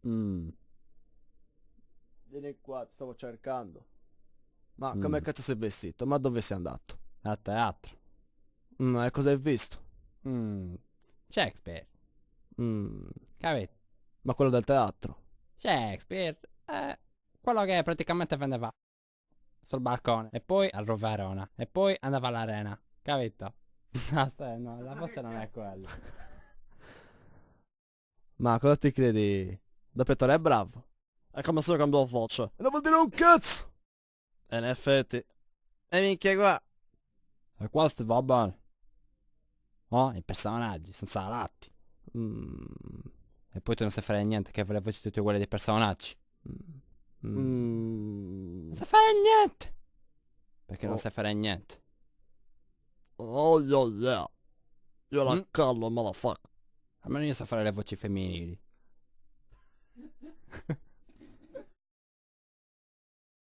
Mm. Vieni qua, ti stavo cercando. Ma come Mm. cazzo sei vestito? Ma dove sei andato? A teatro. E cosa hai visto? Mm. Shakespeare. Mm, Capito? ma quello del teatro. Shakespeare. Quello che praticamente vendeva sul balcone. E poi al Roverona. E poi andava all'arena. Capito? No, aspetta, no, la voce non è quella. Ma cosa ti credi? Doppiatore è bravo. È come se cambiò voce. E non vuol dire un cazzo! E in effetti. E minchia qua. E questo va bene. Oh, i personaggi, senza latti. Mm, E poi tu non sai fare niente, che le voci tutte uguali dei personaggi. mm, Non mm. sai fare niente. Perché non Oh, sai fare niente. oh yeah, yeah. Io la Mm? callo, motherfucker. Almeno io so fare le voci femminili.